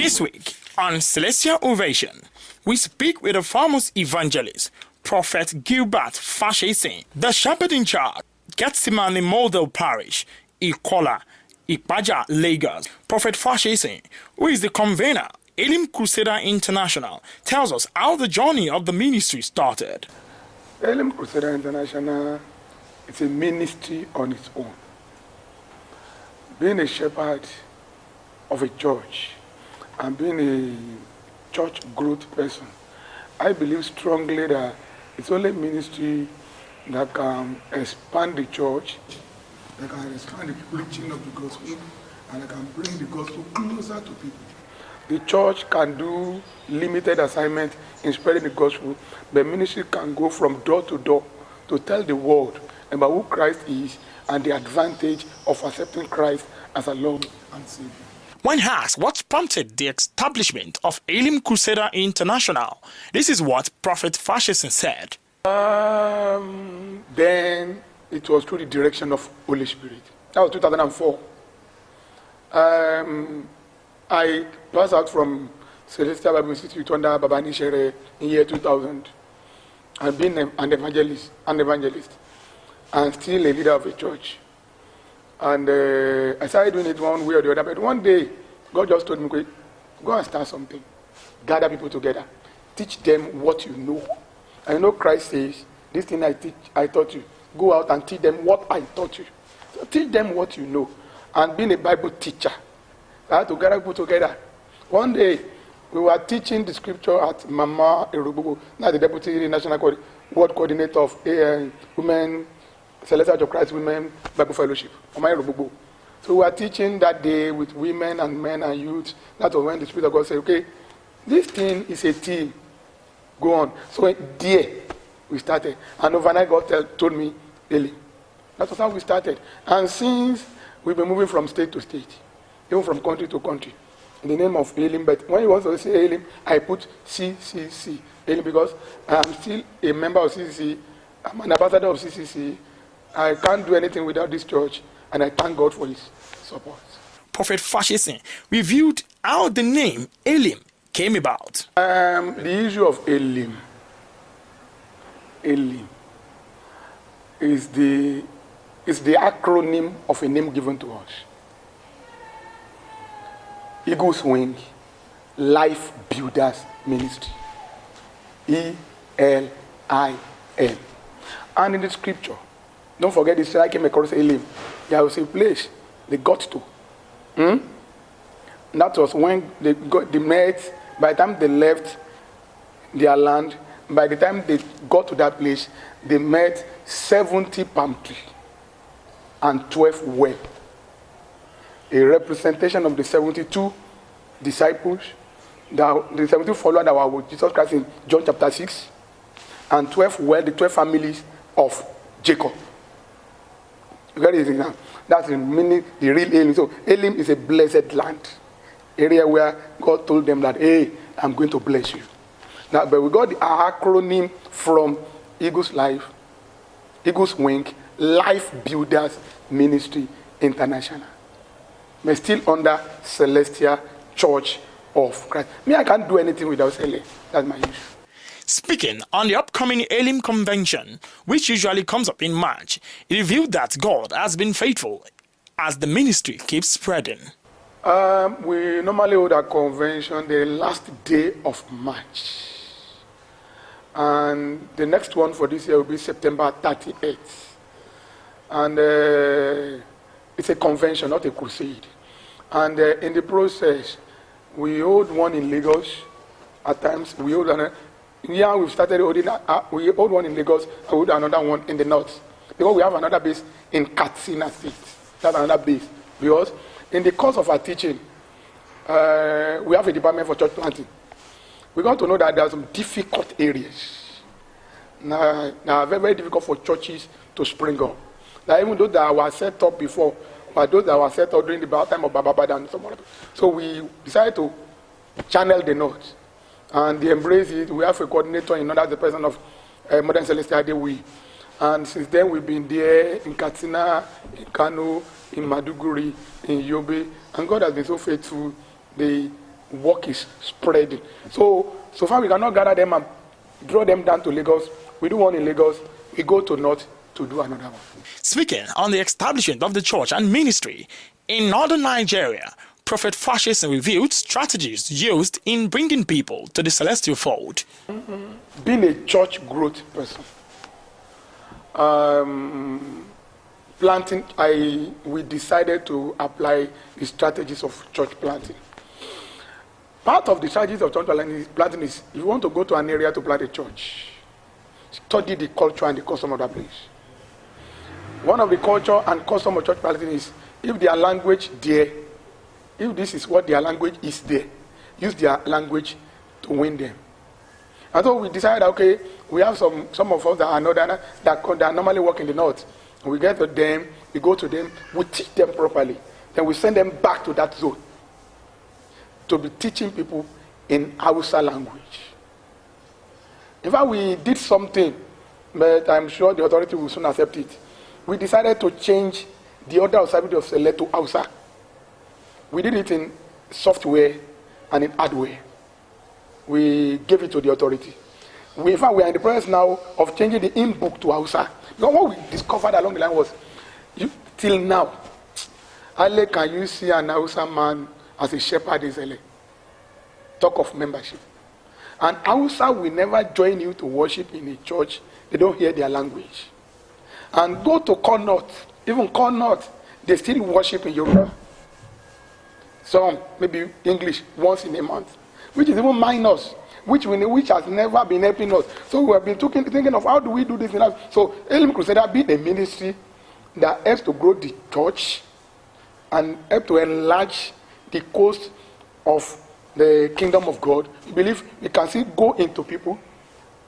This week on Celestial Ovation, we speak with a famous evangelist, Prophet Gilbert Fasesin, the shepherd in charge, Gethsemane Model Parish, Ikola, Ipaja, Lagos. Prophet Fasesin, who is the convener, Elim Crusader International, tells us how the journey of the ministry started. Elim Crusader International is a ministry on its own. Being a shepherd of a church and being a church growth person, I believe strongly that it's only ministry that can expand the church, that can expand the preaching of the gospel, and that can bring the gospel closer to people. The church can do limited assignment in spreading the gospel, but ministry can go from door to door to tell the world about who Christ is and the advantage of accepting Christ as a Lord and Savior. When asked what prompted the establishment of Elim Crusader International, this is what Prophet Fasesin said. Then it was through the direction of Holy Spirit. That was 2004. I passed out from Celestial Bible Institute under Babani Shere in year 2000 and been an evangelist, and still a leader of a church. And I started doing it one way or the other. But one day, God just told me, go and start something. Gather people together. Teach them what you know. And you know Christ says, this thing I taught you. Go out and teach them what I taught you. So teach them what you know. And being a Bible teacher, I had to gather people together. One day, we were teaching the scripture at Mama Erububu, now the Deputy National World Coordinator of Women, Celestial of Christ Women Bible Fellowship, Mama Erububu. So we were teaching that day with women and men and youth. That was when the Spirit of God said, okay, this thing is a team. Go on. So there, we started. And overnight, God told me, Eli. That was how we started. And since we've been moving from state to state, even from country to country, in the name of Elim. But when you want to say Elim, I put CCC. Elim, because I'm still a member of CCC. I'm an ambassador of CCC. I can't do anything without this church, and I thank God for his support. Prophet Fasesin reviewed how the name Elim came about. The issue of Elim is the acronym of a name given to us. Eagle's Wing Life Builders Ministry. ELIM. And in the scripture, don't forget this, I came across Elim. There was a place they got to. That was when they met, by the time they left their land, by the time they got to that place, they met 70 palm trees and 12 wells. A representation of the 72 disciples, the 72 followers that were with Jesus Christ in John chapter 6, and 12 wells, the 12 families of Jacob. You get it now? That's the meaning, the real Elim. So Elim is a blessed land, area where God told them that, hey, I'm going to bless you. Now, but we got the acronym from Eagle's Wing, Life Builders Ministry International. But still under Celestial Church of Christ. Me, I can't do anything without Cele. That's my issue. Speaking on the upcoming Elim Convention, which usually comes up in March, he revealed that God has been faithful as the ministry keeps spreading. We normally hold a convention the last day of March. And the next one for this year will be September 38th. And it's a convention, not a crusade. And in the process, we hold one in Lagos. At times, we hold another. Yeah, we've started holding. We hold one in Lagos. I hold another one in the north, because we have another base in Katsina State. That's another base. Because in the course of our teaching, we have a department for church planting. We got to know that there are some difficult areas. Now, very, very difficult for churches to spring up. Now, even though that were set up before, but those that were set up during the time of Baba and some other. So we decided to channel the north. And they embrace it. We have a coordinator in under the person of Modern Celestial Dewi. And since then, we've been there in Katsina, in Kano, in Maduguri, in Yobe. And God has been so faithful. work is spreading. So far we cannot gather them and draw them down to Lagos. We do one in Lagos, we go to North to do another one. Speaking on the establishment of the church and ministry in northern Nigeria, Prophet Fasesin revealed strategies used in bringing people to the celestial fold. Being a church growth person, planting, we decided to apply the strategies of church planting. Part of the strategies of church planting is, if you want to go to an area to plant a church, study the culture and the custom of that place. One of the culture and custom of church planting is, if their language there, if this is what their language is there, use their language to win them. And so we decided, okay, we have some of us that are northern, that normally work in the north. We get to them, we go to them, we teach them properly. Then we send them back to that zone to be teaching people in Hausa language. In fact, we did something, but I'm sure the authority will soon accept it. We decided to change the order of service of Sele to Hausa. We did it in software and in hardware. We gave it to the authority. In fact, we are in the process now of changing the in-book to Hausa. Because what we discovered along the line was, till now, Ale, can you see an Hausa man as a shepherd in Sele? Talk of membership. And Hausa will never join you to worship in a church. They don't hear their language. And go to Connaught, even Connaught, they still worship in Yoruba. Some, maybe English, once in a month, which is even minus, which has never been helping us. So we have been thinking of how do we do this in us. So Elim Crusader be a ministry that helps to grow the church and help to enlarge the coast of the kingdom of God. We believe we can still go into people,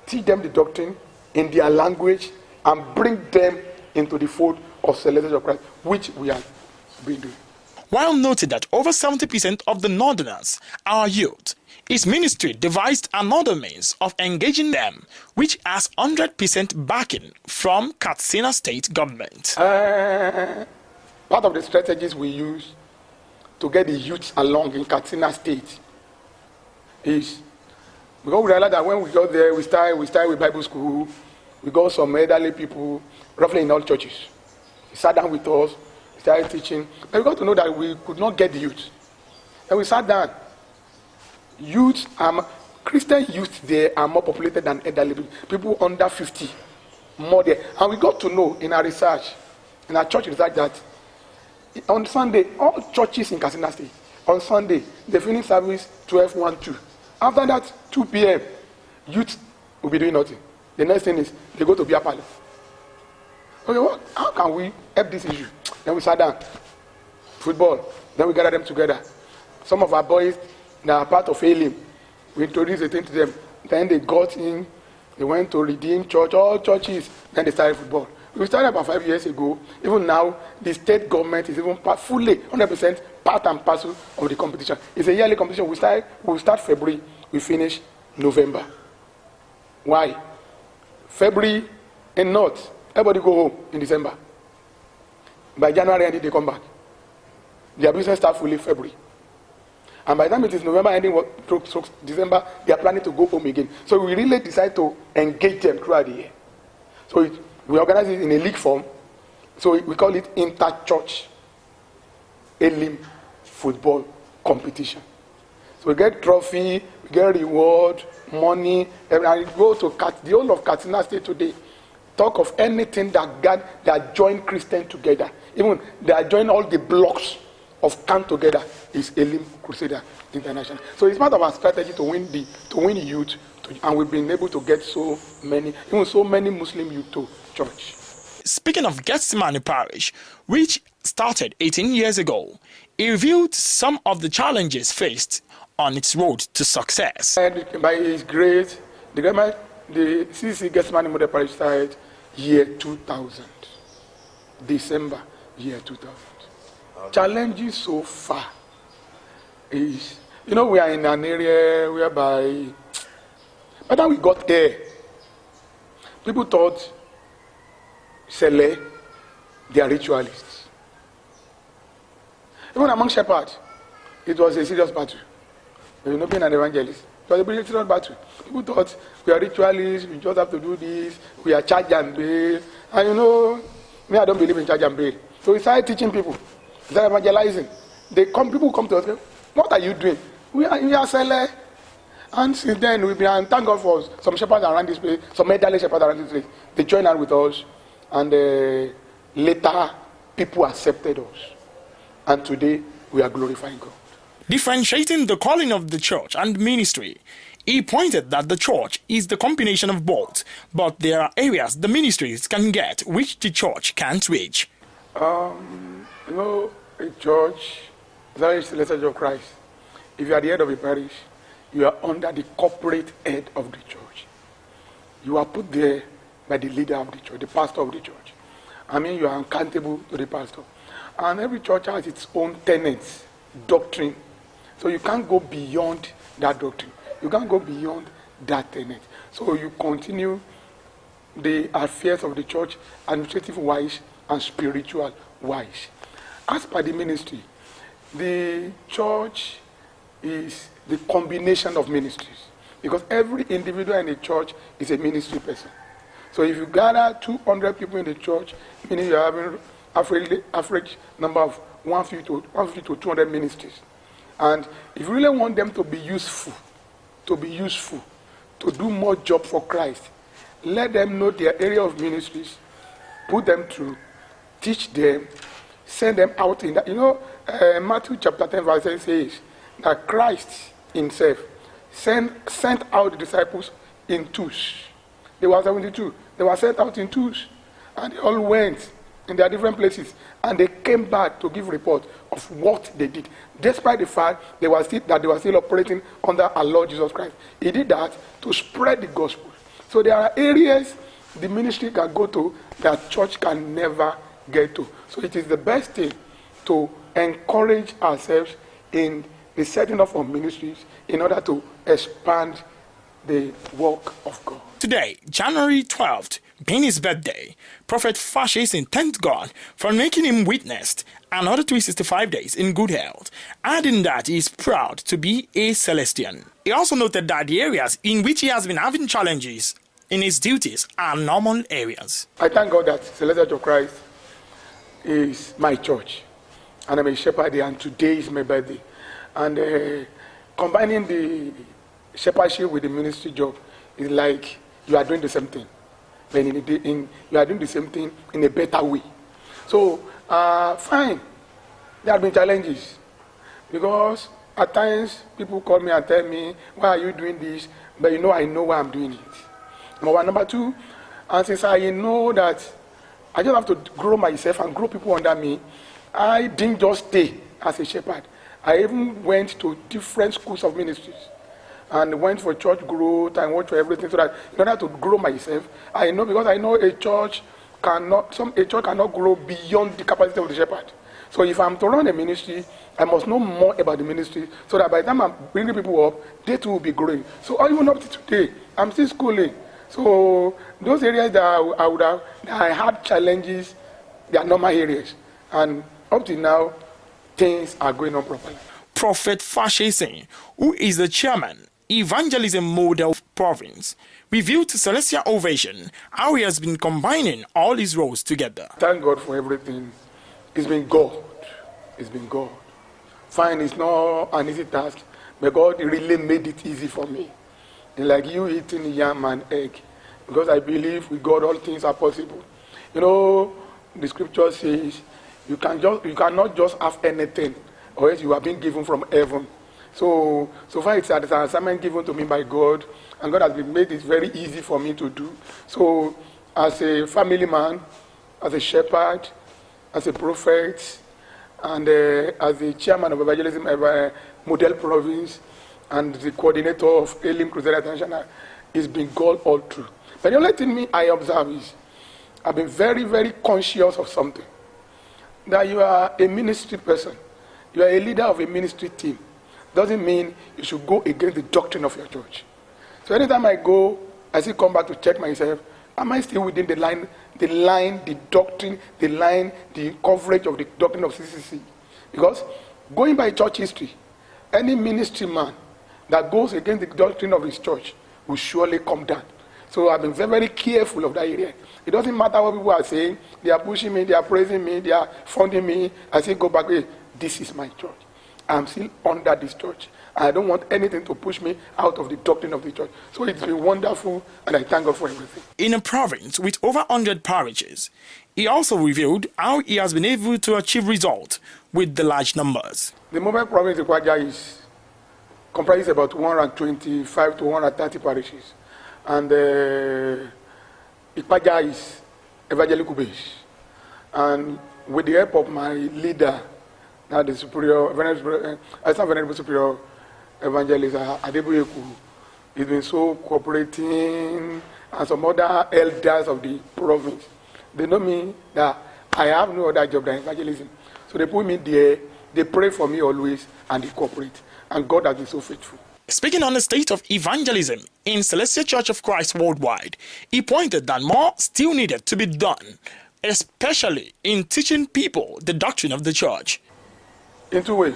teach them the doctrine in their language, and bring them into the fold of celestial of Christ, which we have been doing. While noting that over 70% of the northerners are youth, his ministry devised another means of engaging them, which has 100% backing from Katsina state government. Part of the strategies we use to get the youth along in Katsina state is, because we realized that when we got there, we started with Bible school. We got some elderly people, roughly in all churches. They sat down with us, started teaching. But we got to know that we could not get the youth. And we sat down. Christian youth there are more populated than elderly people. People under 50, more there. And we got to know in our research, in our church research, that on Sunday, all churches in Katsina State, on Sunday, they finish service 12:12. After that, 2 p.m., youth will be doing nothing. The next thing is, they go to Beer Palace. Okay, how can we help this issue? Then we sat down. Football. Then we gathered them together. Some of our boys that are part of Elim, we introduced the thing to them. Then they got in. They went to Redeem Church, all churches. Then they started football. We started about 5 years ago. Even now, the state government is even fully, 100% part and parcel of the competition. It's a yearly competition. We start February, we finish November. Why? February in North, everybody go home in December. By January ending, they come back. Their business starts fully February. And by the time it is November ending, December, they are planning to go home again. So we really decide to engage them throughout the year. So we organize it in a league form. So we call it inter-church Elim football competition. So we get trophy, we get reward, money, and we go to the whole of Katsina State today. Talk of anything that join Christians together. Even that join all the blocks of camp together is Elim Crusader International. So it's part of our strategy to win youth, and we've been able to get so many Muslim youth to church. Speaking of Gethsemane Parish, which started 18 years ago, he revealed some of the challenges faced on its road to success. And by His grace, the CC Gethsemane Model Parish started year 2000, December year 2000. Challenges so far is, we are in an area whereby, by the time we got there, people thought Sele, they are ritualists. Even among shepherds, it was a serious battle. being an evangelist. It was a British battle. People thought we are ritualists, we just have to do this, we are charge and bail. And me, I don't believe in charge and bail. So we started teaching people, started evangelizing. People come to us, what are you doing? We are selling. And since then, we've been, and thank God for some shepherds around this place, some elderly shepherds around this place. They joined hand with us, and later, people accepted us. And today, we are glorifying God. Differentiating the calling of the church and ministry, he pointed that the church is the combination of both, but there are areas the ministries can get which the church can't reach. A church, that is the Church of Christ. If you are the head of a parish, you are under the corporate head of the church. You are put there by the leader of the church, the pastor of the church. You are accountable to the pastor. And every church has its own tenets, doctrine. So you can't go beyond that doctrine. You can't go beyond that tenet. So you continue the affairs of the church, administrative-wise and spiritual-wise. As per the ministry, the church is the combination of ministries. Because every individual in the church is a ministry person. So if you gather 200 people in the church, meaning you're having average number of 150 to 200 ministries. And if you really want them to be useful, to do more job for Christ, let them know their area of ministries, put them through, teach them, send them out in that. Matthew chapter 10 verse 10 says that Christ himself sent out the disciples in twos. They were 72. They were sent out in twos. And they all went in their different places. And they came back to give report of what they did. Despite the fact they were still operating under our Lord Jesus Christ. He did that to spread the gospel. So there are areas the ministry can go to that church can never get to. So it is the best thing to encourage ourselves in the setting up of ministries in order to expand the work of God. Today, January 12th, being his birthday, Prophet Fasesin thanked God for making him witnessed another 365 days in good health, adding that he is proud to be a Celestian. He also noted that the areas in which he has been having challenges in his duties are normal areas. I thank God that Celestial Church of Christ is my church, and I'm a shepherd there, and today is my birthday. And combining the shepherdship with the ministry job is like you are doing the same thing. But you are doing the same thing in a better way. So, fine. There have been challenges. Because at times, people call me and tell me, why are you doing this? But I know why I'm doing it. Number one. Number two, and since I know that I just have to grow myself and grow people under me, I didn't just stay as a shepherd. I even went to different schools of ministries and went for church growth and went for everything so that in order to grow myself, because I know a church cannot grow beyond the capacity of the shepherd. So if I'm to run a ministry, I must know more about the ministry so that by the time I'm bringing people up, they too will be growing. So even up to today, I'm still schooling. So those areas that I had challenges, they are normal areas. And up to now, things are going on properly. Prophet Fasesin, who is the chairman, Evangelism Model Province, revealed to Celestial Ovation how he has been combining all his roles together. Thank God for everything. It's been God. It's been God. Fine, it's not an easy task, but God really made it easy for me. And like you eating yam and egg, because I believe with God all things are possible. The scripture says you cannot just have anything, or else you are being given from heaven. So far it's an assignment given to me by God, and God has made it very easy for me to do. So as a family man, as a shepherd, as a prophet, and as the chairman of Evangelism Model Province, and the coordinator of Elim Crusade International, it's been God all through. But the only thing I observe is I've been very, very conscious of something. That you are a ministry person. You are a leader of a ministry team. Doesn't mean you should go against the doctrine of your church. So anytime I go, I still come back to check myself. Am I still within the line, the doctrine, the coverage of the doctrine of CCC? Because going by church history, any ministry man that goes against the doctrine of his church will surely come down. So I've been very, very careful of that area. It doesn't matter what people are saying. They are pushing me, they are praising me, they are funding me. I say, go back. Hey, this is my church. I'm still under this church. I don't want anything to push me out of the doctrine of the church. So it's been wonderful, and I thank God for everything. In a province with over 100 parishes, he also revealed how he has been able to achieve results with the large numbers. The Mobile province of Ikwaja comprises about 125 to 130 parishes. And Ikwaja is evangelical based. And with the help of my leader, now the venerable superior evangelist Adeboyeku, he's been so cooperating, and some other elders of the province. They know me that I have no other job than evangelism. So they put me there, they pray for me always, and they cooperate. And God has been so faithful. Speaking on the state of evangelism in Celestial Church of Christ worldwide, he pointed that more still needed to be done, especially in teaching people the doctrine of the church. In two ways.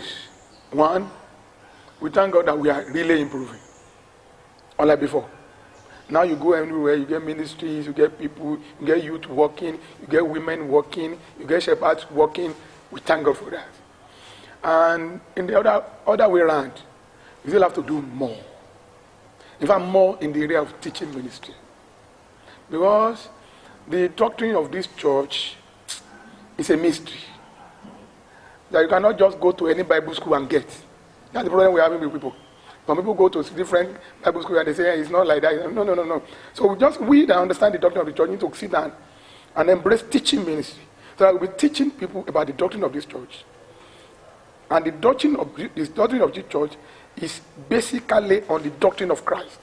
One, we thank God that we are really improving, unlike before. Now you go everywhere, you get ministries, you get people, you get youth working, you get women working, you get shepherds working. We thank God for that. And in the other way around, you still have to do more. In fact, more in the area of teaching ministry. Because the doctrine of this church is a mystery that you cannot just go to any Bible school and get. That's the problem we're having with people. When people go to different Bible schools and they say, hey, it's not like that. No. So we that understand the doctrine of the church need to sit down and embrace teaching ministry. So I will be teaching people about the doctrine of this church. And the doctrine of this church is basically on the doctrine of Christ.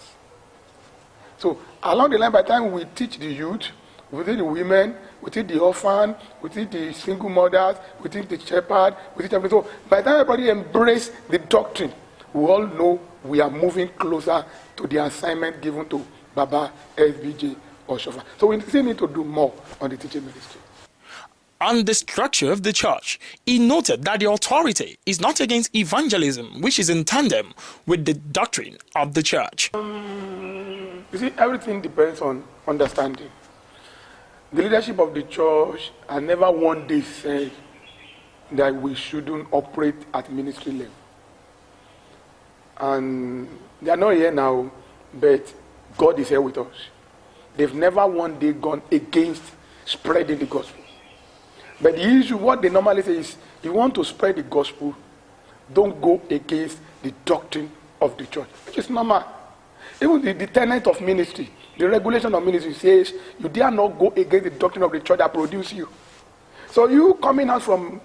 So along the line, by the time we teach the youth, we teach the women, we teach the orphan, we teach the single mothers, we teach the shepherd, we teach everything. So by the time everybody embrace the doctrine, we all know we are moving closer to the assignment given to Baba, SBJ, or Shofa. So we still need to do more on the teaching ministry. On the structure of the church, he noted that the authority is not against evangelism, which is in tandem with the doctrine of the church. You see, everything depends on understanding. The leadership of the church has never one day said that we shouldn't operate at ministry level. And they are not here now, but God is here with us. They've never one day gone against spreading the gospel. But the issue, what they normally say is, if you want to spread the gospel, don't go against the doctrine of the church, which is normal. Even the tenet of ministry, the regulation of ministry says, you dare not go against the doctrine of the church that produced you. So you coming out from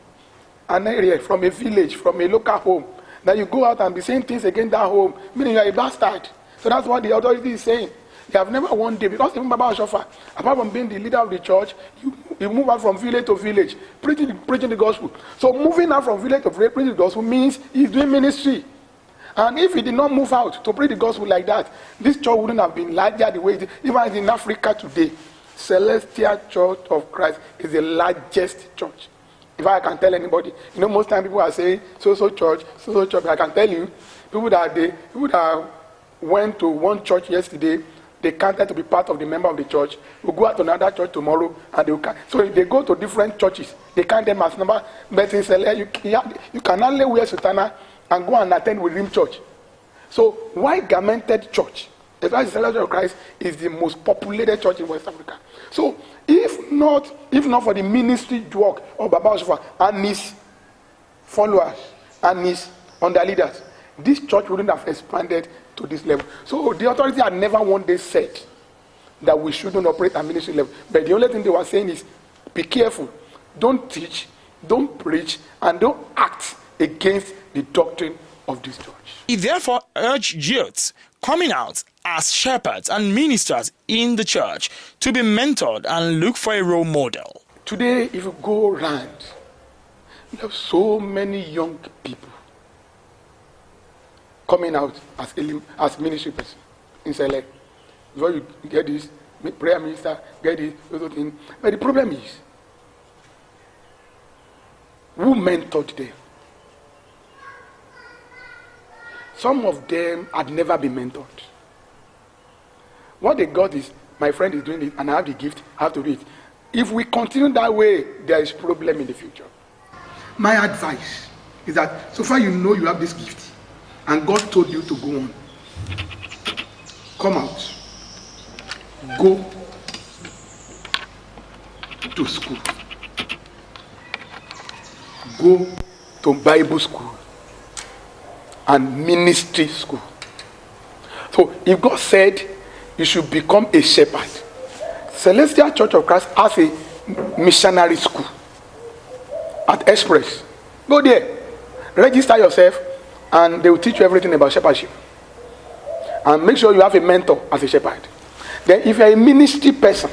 an area, from a village, from a local home, that you go out and be saying things against that home, meaning you are a bastard. So that's what the authority is saying. They have never one day, because even Baba Shofa, apart from being the leader of the church, you move out from village to village, preaching the gospel. So moving out from village to village, preaching the gospel means he's doing ministry. And if he did not move out to preach the gospel like that, this church wouldn't have been larger the way it is. Even in Africa today, Celestial Church of Christ is the largest church. If I can tell anybody, most time people are saying, so church, but I can tell you, people that went to one church yesterday, they counted to be part of the member of the church, will go out to another church tomorrow, and they will count. So if they go to different churches, they count them as number. But in Celestial, you can only wear sutana and go and attend within church. So white garmented church, the Celestial of Christ is the most populated church in West Africa. So if not for the ministry work of Baba Shofa and his followers and his underleaders, this church wouldn't have expanded to this level. So the authority had never one day said that we shouldn't operate at ministry level. But the only thing they were saying is, be careful. Don't teach, don't preach, and don't act against the doctrine of this church. He therefore urged youths coming out as shepherds and ministers in the church to be mentored and look for a role model. Today, if you go around, you have so many young people coming out as ministry person in Select. Before you get this, prayer minister, get this, those things. But the problem is, who mentored them? some of them had never been mentored. What they got is, my friend is doing it, and I have the gift, I have to do it. If we continue that way, there is problem in the future. My advice is that, so far you know you have this gift, and God told you to go on. Come out. Go to school. Go to Bible school and ministry school. So if God said you should become a shepherd, Celestial Church of Christ has a missionary school at Express. Go there, register yourself, and they will teach you everything about shepherdship. And make sure you have a mentor as a shepherd. Then if you're a ministry person,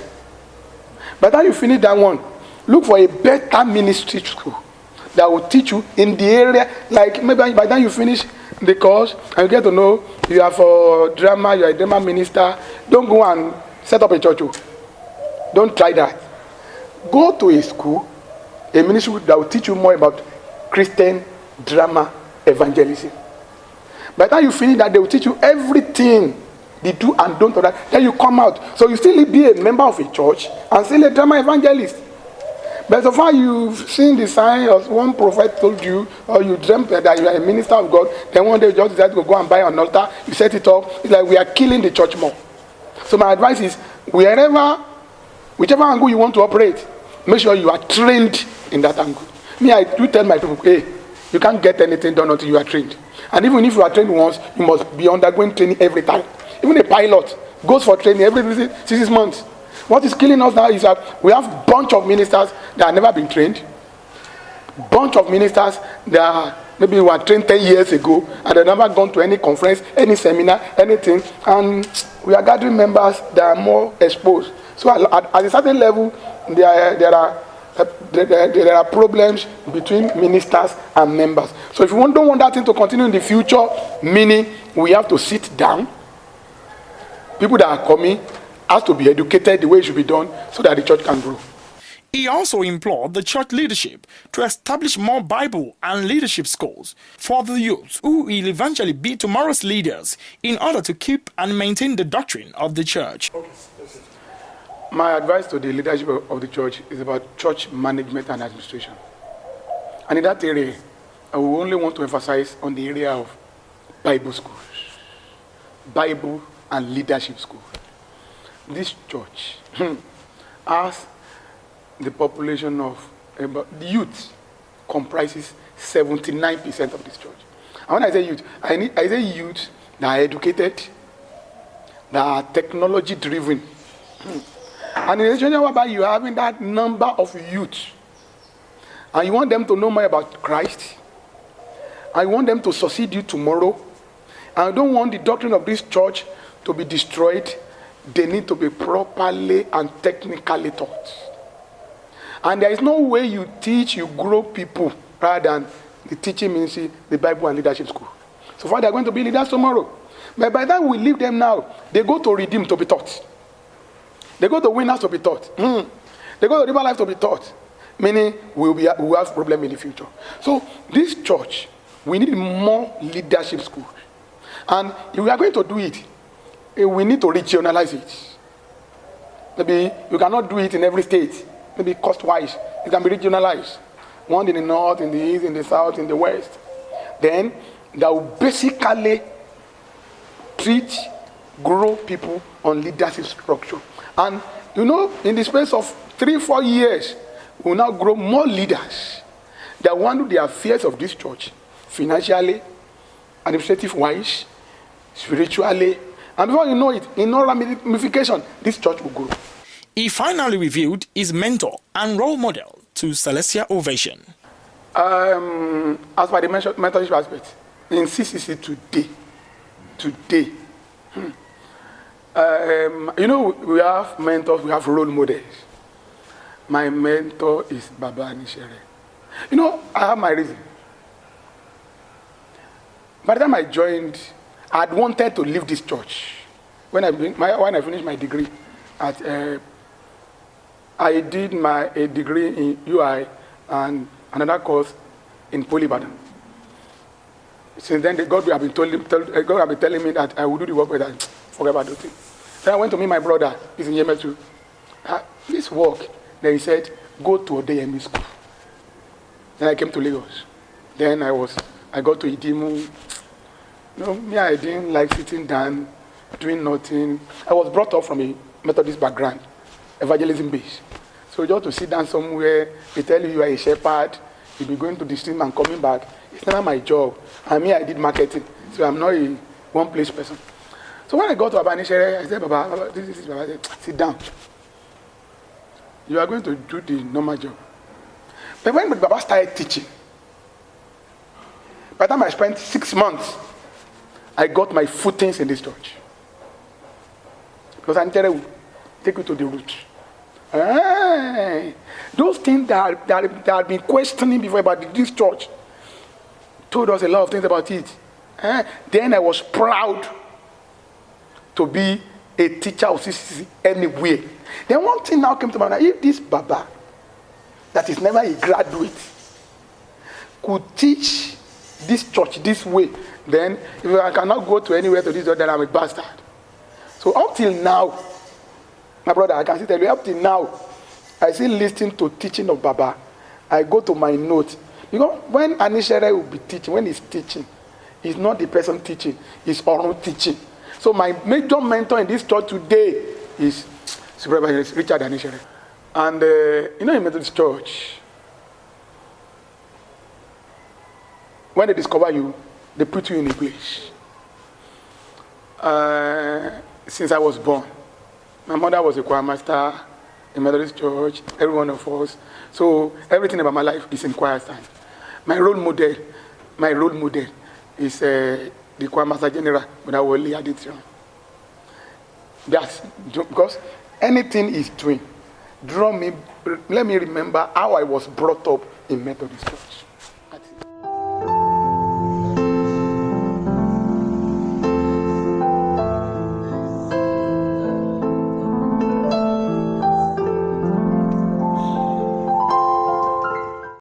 by the time you finish that one, look for a better ministry school that will teach you in the area. Like maybe by the time you finish the course and you get to know you are for drama, you are a drama minister, don't go and set up a church. Don't try that. Go to a school, a ministry that will teach you more about Christian drama evangelism. By the time you finish that, they will teach you everything, the do and don't of that. Then you come out. So you still be a member of a church and still a drama evangelist. But so far you've seen the sign, or one prophet told you, or you dreamt that you are a minister of God, then one day you just decide to go and buy an altar, you set it up. It's like we are killing the church more. So my advice is, whichever angle you want to operate, make sure you are trained in that angle. Me, I do tell my people, hey, you can't get anything done until you are trained. And even if you are trained once, you must be undergoing training every time. Even a pilot goes for training every 6 months. What is killing us now is that we have a bunch of ministers that have never been trained. Bunch of ministers that maybe were trained 10 years ago and they've never gone to any conference, any seminar, anything. And we are gathering members that are more exposed. So at a certain level, there are problems between ministers and members. So if you don't want that thing to continue in the future, meaning we have to sit down. People that are coming has to be educated the way it should be done so that the church can grow. He also implored the church leadership to establish more Bible and leadership schools for the youth who will eventually be tomorrow's leaders in order to keep and maintain the doctrine of the church. My advice to the leadership of the church is about church management and administration. And in that area, I will only want to emphasize on the area of Bible schools, Bible and leadership school. This church has the population of about the youth comprises 79% of this church. And when I say youth, I say youth that are educated, that are technology driven. And in a situation whereby you are having that number of youth, and you want them to know more about Christ, and you want them to succeed you tomorrow, and you don't want the doctrine of this church to be destroyed, they need to be properly and technically taught. And there is no way you teach, you grow people rather than the teaching ministry, the Bible and leadership school. So far, they are going to be leaders tomorrow. But by the time we leave them now, they go to Redeem to be taught. They go to Winners to be taught. They go to River Life to be taught. Meaning, we will have problem in the future. So, this church, we need more leadership school. And if we are going to do it, we need to regionalize it. Maybe you cannot do it in every state. Maybe cost-wise, it can be regionalized. One in the north, in the east, in the south, in the west. Then, that will basically teach, grow people on leadership structure. And, in the space of 3-4 years, we will now grow more leaders that want to do the affairs of this church, financially, administrative-wise, spiritually. And before you know it, in all ramification, this church will grow. He finally revealed his mentor and role model to Celestial Ovation. As per the mentorship aspect, in CCC today, we have mentors, we have role models. My mentor is Baba Anishere. I have my reason. By the time I joined, I had wanted to leave this church. When I finished my degree I did a degree in UI and another course in Polybadan. Since then, God have been telling me that I will do the work, but I forget about the thing. Then I went to meet my brother. He's in Yemen too. This work. Then he said, go to Odeyemi school. Then I came to Lagos. Then I got to Idimu. I didn't like sitting down, doing nothing. I was brought up from a Methodist background, evangelism base. So just to sit down somewhere, they tell you are a shepherd, you'll be going to the stream and coming back. It's never my job. I did marketing, so I'm not a one-place person. So when I got to Abanishere, I said, Baba, this is Baba. I said, sit down. You are going to do the normal job. But when Baba started teaching, by the time I spent 6 months, I got my footings in this church. Because Antere will take you to the root. Those things that had been questioning before about this church told us a lot of things about it. Then I was proud to be a teacher of CCC anyway. Then one thing now came to my mind. If this Baba, that is never a graduate, could teach this church this way, then if I cannot go to anywhere to this, then I'm a bastard. So up till now, my brother, I can still tell you, up till now, I still listen to teaching of Baba. I go to my notes. Because when Anishere will be teaching, when he's teaching, he's not the person teaching, he's oral teaching. So my major mentor in this church today is Supervisor Richard Anishere. And in Methodist Church, when they discover you, they put you in a place. Since I was born, my mother was a choir master in Methodist Church, every one of us. So everything about my life is in choir stand. My role model is the choir master general, when I was Addition. That's because anything is doing. Let me remember how I was brought up in Methodist Church.